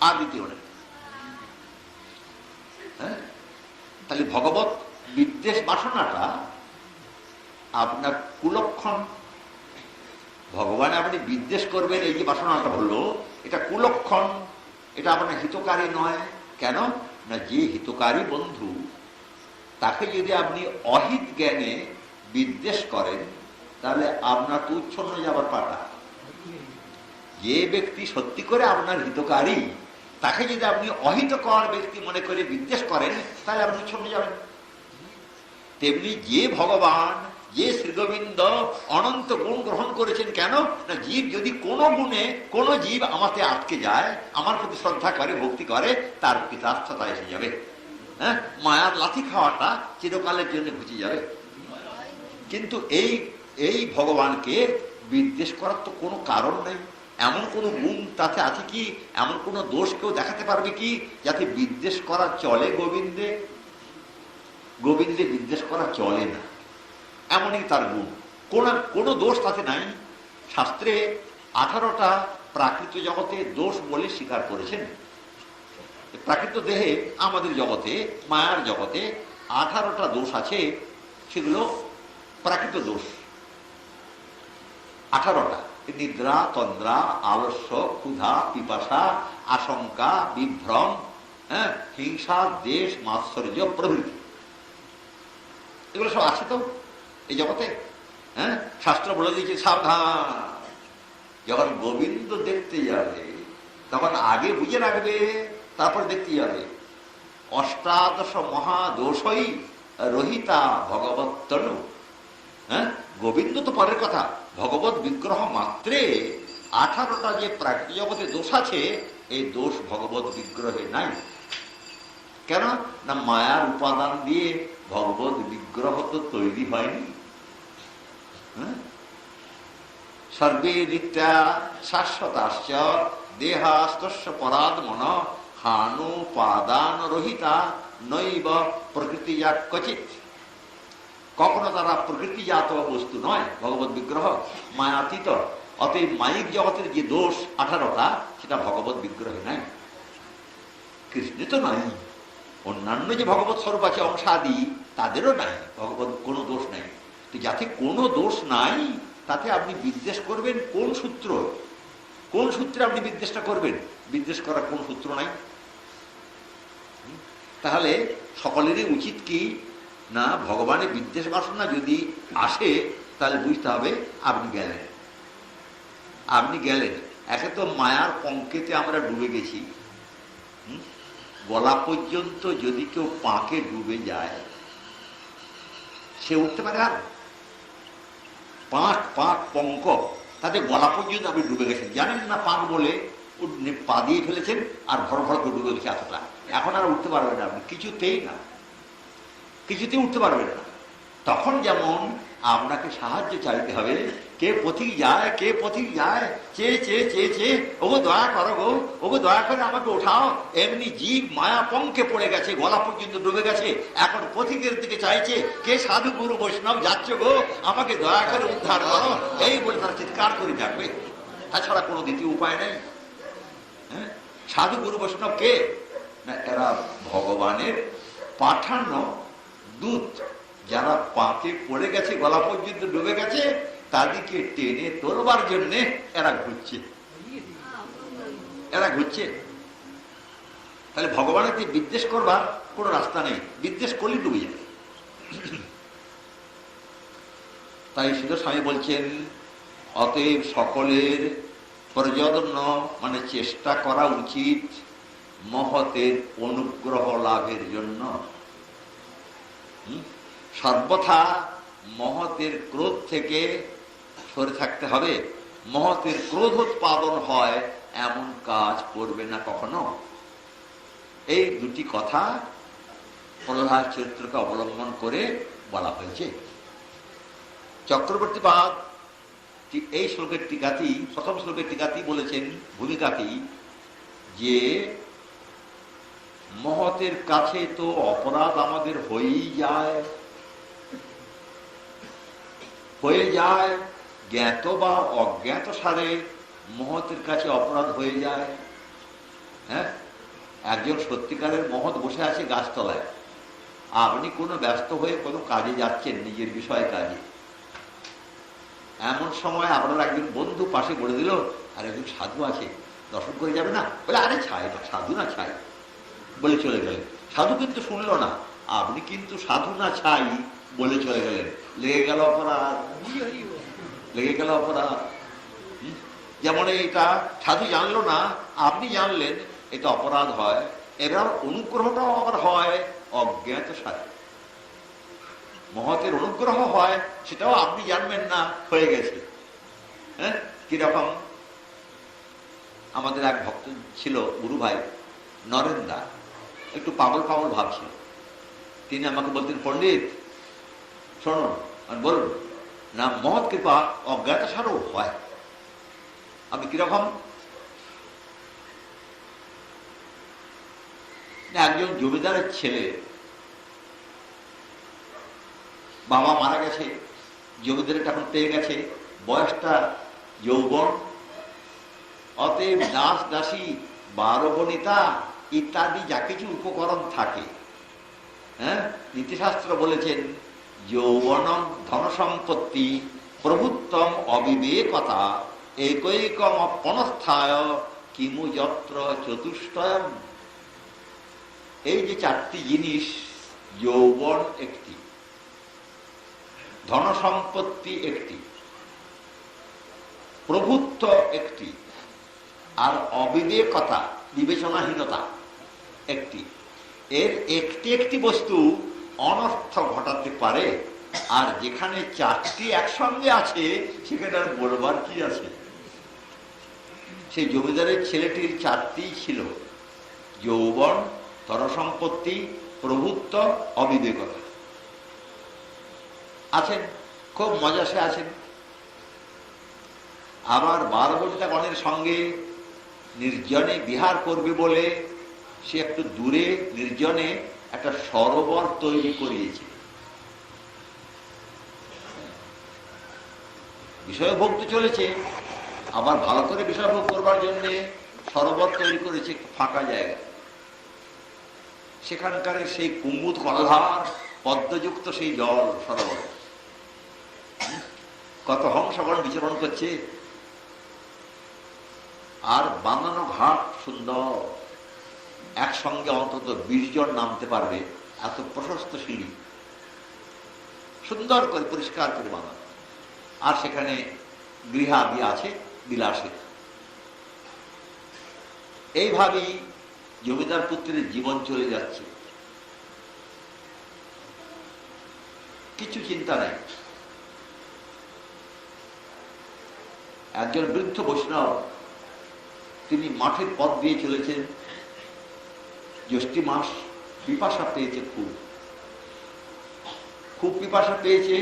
আর দ্বিতীয় নেই। হ্যাঁ, তাহলে ভগবত বিদ্বেষ বাসনাটা আপনার কুলক্ষণ। ভগবান আপনি বিদ্বেষ করবেন, এই যে বাসনাটা হলো, এটা কুলক্ষণ, এটা আপনার হিতকারী নয়। কেন না যে হিতকারী বন্ধু, তাকে যদি আপনি অহিত জ্ঞানে বিদ্বেষ করেন তাহলে আপনার তো উচ্ছন্ন যাবার পাটা। যে ব্যক্তি সত্যি করে আপনার হিতকারী, তাকে যদি আপনি অহিতকর ব্যক্তি মনে করে বিদ্বেষ করেন তাহলে আপনি উচ্ছন্ন যাবেন। তেমনি যে ভগবান, যে শ্রীগোবিন্দ অনন্ত গুণ গ্রহণ করেছেন, কেন না জীব যদি কোনো গুণে কোনো জীব আমাতে আটকে যায়, আমার প্রতি শ্রদ্ধা করে, ভক্তি করে, তার পিতাস্থতা এসে যাবে। হ্যাঁ, মায়ার লাথি খাওয়াটা চিরকালের জন্য ঘুচে যাবে। কিন্তু এই ভগবানকে বিদ্বেষ করার তো কোনো কারণ নেই। এমন কোনো গুণ তাতে আছে কি, এমন কোনো দোষ কেউ দেখাতে পারবে কি যাতে বিদ্বেষ করা চলে? গোবিন্দে বিদ্বেষ করা চলে না, এমনই তার গুণ, কোনো দোষ তাতে নাই। শাস্ত্রে 18টা প্রাকৃত জগতে দোষ বলে স্বীকার করেছেন। প্রাকৃত দেহে আমাদের জগতে, মায়ার জগতে 18টা দোষ আছে, সেগুলো প্রাকৃত দোষ। 18টা: নিদ্রা, তন্দ্রা, আলস্য, ক্ষুধা, পিপাসা, আশঙ্কা, বিভ্রম, হ্যাঁ, হিংসা, দেশ, মাৎসর্য প্রভৃতি। এগুলো সব আছে তো এই জগতে। হ্যাঁ, শাস্ত্র বলে দিয়েছে সাবধান, যখন গোবিন্দ দেখতে যাবে তখন আগে বুঝে রাখবে, তারপর দেখতে যাবে। অষ্টাদশ মহাদোষই রহিতা ভগবত্তনু। হ্যাঁ, গোবিন্দ তো পরের কথা, ভগবত বিগ্রহ মাত্রে 18টা যে প্রাকৃত জগতে দোষ আছে, এই দোষ ভগবত বিগ্রহে নাই। কেন না মায়ার উপাদান দিয়ে ভগবত বিগ্রহ তো তৈরি হয়নি। সর্বে নিত্যা শাশ্বতাশ্চ দেহাস্তস্য পরাত্মন হানুপাদান রহিতা নৈব প্রকৃতিজাত ক্বচিৎ। কখনো তারা প্রকৃতিজাত বস্তু নয়, ভগবত বিগ্রহ মায়াতীত। অতএব মায়িক জগতের যে দোষ 18টা, সেটা ভগবত বিগ্রহে নাই। কৃষ্ণ তো নাই, অন্যান্য যে ভগবত স্বরূপ আছে অংশাদি, তাদেরও নাই ভগবত কোনো দোষ নাই। তো যাতে কোনো দোষ নাই, তাতে আপনি বিদ্বেষ করবেন কোন সূত্র? কোন সূত্রে আপনি বিদ্বেষটা করবেন? বিদ্বেষ করার কোন সূত্র নাই। তাহলে সকলেরই উচিত কি না, ভগবানের বিদ্বেষ বাসনা যদি আসে তাহলে বুঝতে হবে আপনি গেলেন। আপনি গেলেন, একে তো মায়ার পঙ্কেতে আমরা ডুবে গেছি। গলা পর্যন্ত যদি কেউ পাকে ডুবে যায়, সে উঠতে পারে? আর পাক পাক পঙ্ক, তাতে গলা পর্যন্ত আপনি ডুবে গেছেন, জানেন না পাক বলে পা দিয়ে ফেলেছেন আর ভর ভর করে ডুবে গেছে এতটা। এখন আর উঠতে পারবেন না, আপনি কিছুতেই না, কিছুতেই উঠতে পারবেন না। তখন যেমন আপনাকে সাহায্য চাইতে হবে, কে পথিক যায়, কে পথিক যায়, চেয়ে চেয়ে চেয়ে চেয়ে, ওগো দয়া করো গো, ওগো দয়া করে আমাকে ওঠাও। এমনি জীব মায়া পঙ্কে পড়ে গেছে, গলা পর্যন্ত ডুবে গেছে, এখন পথিকের দিকে চাইছে, কে সাধু গুরু বৈষ্ণব যাচ্ছ গো, আমাকে দয়া করে উদ্ধার করো, এই বলে তারা চিৎকার করে ডাকবে। তাছাড়া কোনো দ্বিতীয় উপায় নেই। হ্যাঁ, সাধু গুরু বৈষ্ণব কে না, এরা ভগবানের পাঠানো দূত, যারা পাকে পড়ে গেছে, গলা পর্যন্ত ডুবে গেছে, তাদেরকে টেনে তোলবার জন্য এরা ঘুরছে, এরা ঘুরছে। তাহলে ভগবানের যে বিদ্বেষ করবার কোনো রাস্তা নেই, বিদ্বেষ করলে ডুবে যাবে। তাই শ্রীধর স্বামী বলছেন, অতএব সকলের প্রযত্ন মানে চেষ্টা করা উচিত মহতের অনুগ্রহ লাভের জন্য। সর্বথা মহতের ক্রোধ থেকে সরে থাকতে হবে। মহতের ক্রোধ উৎপাদন হয় এমন কাজ করবে না কখনো। এই দুটি কথা প্রহ্লাদ চরিত্রকে অবলম্বন করে বলা হয়েছে। চক্রবর্তীপাদ এই শ্লোকের টিকাতেই, প্রথম শ্লোকের টিকাতেই বলেছেন, ভূমিকাতেই, যে মহতের কাছে তো অপরাধ আমাদের হয়ে যায়, জ্ঞাত বা অজ্ঞাত সারে মহতের কাছে অপরাধ হয়ে যায়। হ্যাঁ, একজন সত্যিকারের মহৎ বসে আছে গাছতলায়, আপনি কোনো ব্যস্ত হয়ে কোনো কাজে যাচ্ছেন, নিজের বিষয়ে কাজে। এমন সময় আপনার একজন বন্ধু পাশে বলে দিল, আর একজন সাধু আছে, দর্শন করে যাবে না? বলে, আরে ছাই না, সাধু না ছাই বলে চলে গেলেন। সাধু কিন্তু শুনল না, আপনি কিন্তু সাধু না ছাই বলে চলে গেলেন। লেগে গেল অপরাধ, লেগে গেল অপরাধ। যেমন এটা সাধু জানলো না, আপনি জানলেন, এটা অপরাধ হয়। এবার অনুগ্রহটাও আবার হয় অজ্ঞাত সাথে। মহতের অনুগ্রহ হয়, সেটাও আপনি জানবেন না, হয়ে গেছে। হ্যাঁ, কিরকম? আমাদের এক ভক্ত ছিল, গুরু ভাই নরেন্দা, একটু পাগল পাগল ভাব ছিল। তিনি আমাকে বলতেন, পণ্ডিত শোনো, বলুন না, মহৎ কৃপা অজ্ঞাত সারও হয়। আমি কিরকম? একজন জমিদারের ছেলে, বাবা মারা গেছে, জমিদারের এখন পেয়ে গেছে, বয়সটা যৌবন, অতএব দাস দাসী বারবনিতা ইত্যাদি যা কিছু উপকরণ থাকে, হ্যাঁ, নীতিশাস্ত্র বলেছেন, যৌবনম ধনসম্পত্তি প্রভুত্বম অবিবেকতা একৈকম অপনস্থায় কিমু যত্র চতুষ্টয়ম। এই যে চারটি জিনিস, যৌবন একটি, ধনসম্পত্তি একটি, প্রভুত্ব একটি, আর অবিবেকতা বিবেচনাহীনতা একটি। এর একটি একটি বস্তু অনর্থ ঘটাতে পারে, আর যেখানে চারটি একসঙ্গে আছে সেখানে আর বলবার কি আছে? সেই জমিদারের ছেলেটির চারটি ছিল, যৌবন, ধনসম্পত্তি, প্রভুত্ব, অবিবেকতা। আছেন, খুব মজাসে আছেন। আবার বারবনিতা গণের সঙ্গে নির্জনে বিহার করবে বলে সে একটু দূরে নির্জনে একটা সরোবর তৈরি করিয়েছে। বিষয়ভোগ তো চলেছে, আবার ভালো করে বিষয়ভোগ করবার জন্য সরোবর তৈরি করেছে ফাঁকা জায়গা। সেখানকার সেই কুমুদ কলহার পদ্মযুক্ত সেই জল সরোবর, কত হংসগণ বিচরণ করছে, আর বানানো ঘাট সুন্দর, একসঙ্গে অন্তত 20 জন নামতে পারবে এত প্রশস্ত সিঁড়ি, সুন্দর করে পরিষ্কার করে বানানো। আর সেখানে গৃহাদি আছে বিলাসে। এইভাবেই জমিদার পুত্রের জীবন চলে যাচ্ছে, কিছু চিন্তা নেই। একজন বৃদ্ধ বৈষ্ণব, তিনি মাঠের পথ দিয়ে চলেছেন, জ্যৈষ্ঠী মাস, পিপাসা পেয়েছে, খুব পিপাসা পেয়েছে।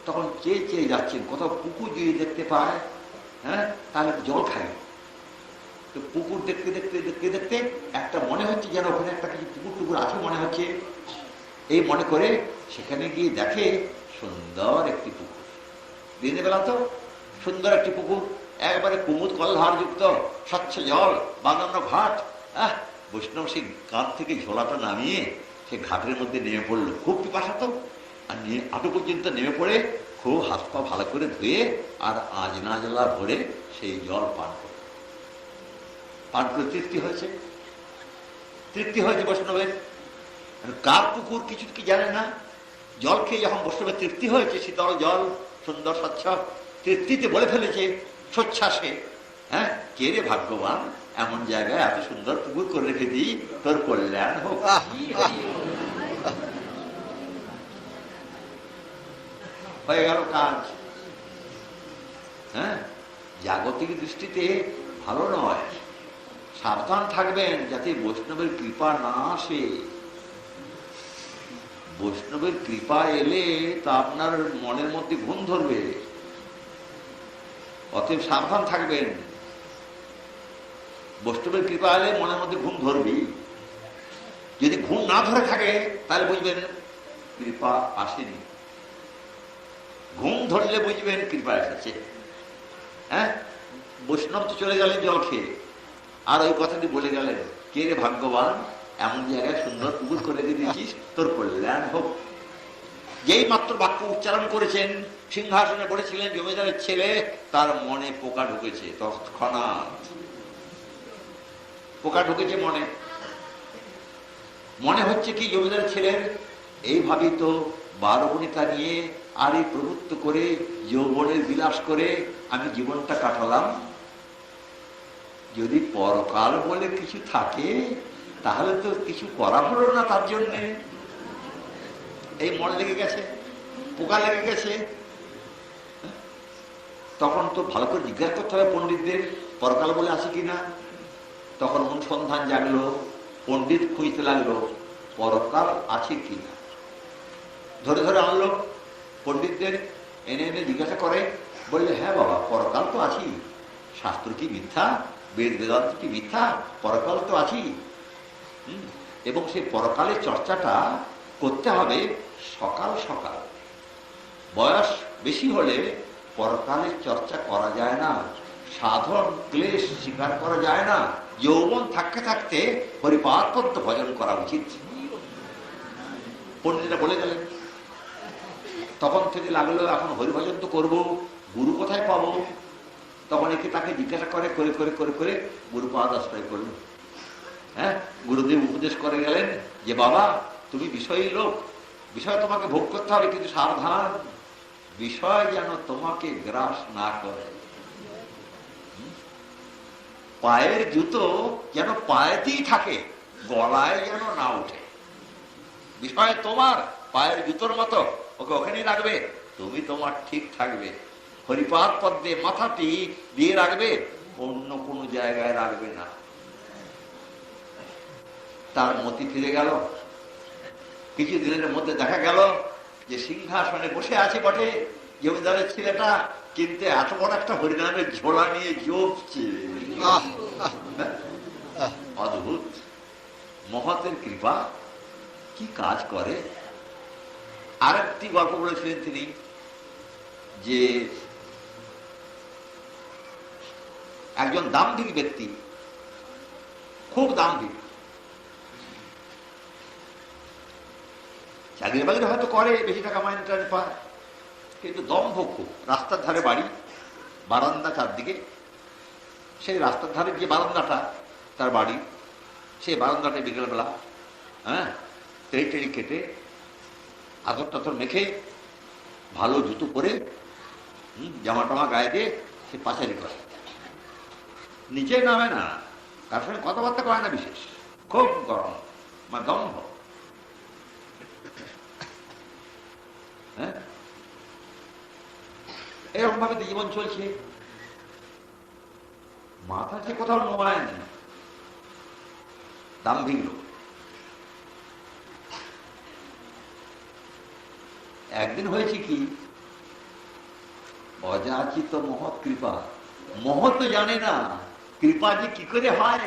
তখন চেয়ে চেয়ে যাচ্ছেন, কোথাও পুকুর যদি দেখতে পায়, হ্যাঁ, তাহলে জল খায়। তো পুকুর দেখতে দেখতে দেখতে দেখতে একটা মনে হচ্ছে যেন ওখানে একটা কিছু পুকুর টুকুর আছে মনে হচ্ছে, এই মনে করে সেখানে গিয়ে দেখে সুন্দর একটি পুকুর। দিনের বেলা তো সুন্দর একটি পুকুর, একবারে কুমুদ কলহার যুক্ত, স্বচ্ছ জল, বানানো ঘাট। বৈষ্ণব সেই কাঁধ থেকে ঝোলাটা নামিয়ে সে ঘাটের মধ্যে নেমে পড়লো। খুব পিপাসা তো, আর হাঁটু পর্যন্ত নেমে পড়ে খুব হাত পা ভালো করে ধুয়ে আর আজনা জলা ভরে সেই জল পান করে তৃপ্তি হয়েছে। তৃপ্তি হয়েছে বৈষ্ণবের। কার পুকুর কিছু কি জানে না, জল খেয়ে যখন বৈষ্ণবের তৃপ্তি হয়েছে, শীতল জল, সুন্দর স্বচ্ছ, তৃপ্তিতে বলে ফেলেছে স্বচ্ছাসে, হ্যাঁ, কে রে ভাগ্যবান, এমন জায়গায় এত সুন্দর পুকুর করে রেখে দিই, তোর কল্যাণ হোক। হয়ে গেল কাজ। হ্যাঁ, জাগতিক দৃষ্টিতে ভালো নয়, সাবধান থাকবেন যাতে বৈষ্ণবের কৃপা না আসে। বৈষ্ণবের কৃপা এলে তা আপনার মনের মধ্যে ঘুম ধরবে, অতএব সাবধান থাকবেন। বৈষ্ণবের কৃপা এলে মনের মধ্যে ঘুম ধরবি, যদি ঘুম না ধরে থাকে তাহলে বুঝবেন কৃপা আসেনি। ঘুম ধরলে বুঝবেন কৃপা এসেছে। হ্যাঁ, বৈষ্ণব তো চলে গেলেন জল খেয়ে, আর ওই কথাটি বলে গেলেন, কে রে ভাগ্যবান, এমন জায়গায় সুন্দর পুকুর করে দিয়েছিস, তোর কল্যাণ হোক। যেই মাত্র বাক্য উচ্চারণ করেছেন, সিংহাসনে বসেছিলেন জমিদারের ছেলে, তার মনে পোকা ঢুকেছে। তৎক্ষণাৎ পোকা ঢুকেছে মনে। মনে হচ্ছে কি, জমিদারের ছেলের এইভাবেই তো 12 বনিতা নিয়ে আর এই প্রভুত্ব করে যৌবনের বিলাস করে আমি জীবনটা কাটালাম, যদি পরকাল বলে কিছু থাকে তাহলে তো কিছু করা হলো না তার জন্য। এই মন লেগে গেছে, পোকা লেগে গেছে। তখন তো ভালো করে জিজ্ঞাসা করতে হবে পণ্ডিতদের, পরকাল বলে আছে কিনা। তখন অনুসন্ধান জাগলো, পণ্ডিত খুঁজতে লাগলো পরকাল আছে কিনা। ধরে ধরে আনলো পণ্ডিতদের, এনে এনে জিজ্ঞাসা করে, বললে হ্যাঁ বাবা, পরকাল তো আছি, শাস্ত্র কি মিথ্যা, বেদ বেদান্ত কি মিথ্যা, পরকাল তো আছি। এবং সেই পরকালের চর্চাটা করতে হবে সকাল সকাল। বয়স বেশি হলে পরকালের চর্চা করা যায় না, সাধন ক্লেশ স্বীকার করা যায় না। যৌবন থাকতে থাকতে হরিপাদ পদ্ম ভজন করা উচিত, পণ্ডিতরা বলে গেলেন। তখন থেকে লাগলো, এখন হরিভজন তো করবো, গুরু কোথায় পাবো। তখন একে তাকে জিজ্ঞাসা করে করে করে করে করে গুরুপাদ আশ্রয় করলো। হ্যাঁ, গুরুদেব উপদেশ করে গেলেন যে বাবা, তুমি বিষয়ী লোক, বিষয় তোমাকে ভোগ করতে হবে, কিন্তু সাবধান, বিষয় যেন তোমাকে গ্রাস না করে। পায়ের জুতো যেন পায়েতেই থাকে, গলায় যেন না উঠে। বিষয় তোমার পায়ের জুতোর মতো, ওকে ওখানেই রাখবে, তুমি তোমার ঠিক থাকবে। হরিপাদ পদ্মে মাথাটি দিয়ে রাখবে, অন্য কোনো জায়গায় রাখবে না। তার মতি ফিরে গেল। কিছু দিনের মধ্যে দেখা গেল যে সিংহাসনে বসে আছে বটে জমিদারের ছেলেটা, কিন্তু এত বড় একটা হরিনামের ঝোলা নিয়ে জপছে। অদ্ভুত, মহতের কৃপা কি কাজ করে। আরেকটি গল্প বলেছিলেন তিনি, যে একজন দাম্ভিক ব্যক্তি, খুব দাম্ভিক, চাকরি বাকরি হয়তো করে, বেশি টাকা মাইনে টাইনে পায়, কিন্তু দম্ভ খুব। রাস্তার ধারে বাড়ি, বারান্দা চারদিকে, সেই রাস্তার ধারে যে বারান্দাটা তার বাড়ি, সেই বারান্দাটা বিকেলবেলা তেড়ি টেড়ি কেটে আতর টাতর মেখে ভালো জুতো পরে জামা টামা গায়ে দিয়ে সে পাচারি করে, নিচে নামে না, তার সঙ্গে কথাবার্তা করে না, বিশেষ খুব গরম বা দম্ভ। এরকম ভাবে জীবন চলছে, মাথা সে কোথাও নোয়ায় না, দাম্ভিক লোক। একদিন হয়েছে কি, অযাচিত মহৎ কৃপা, মহৎ তো জানে না কৃপা যে কি করে হয়।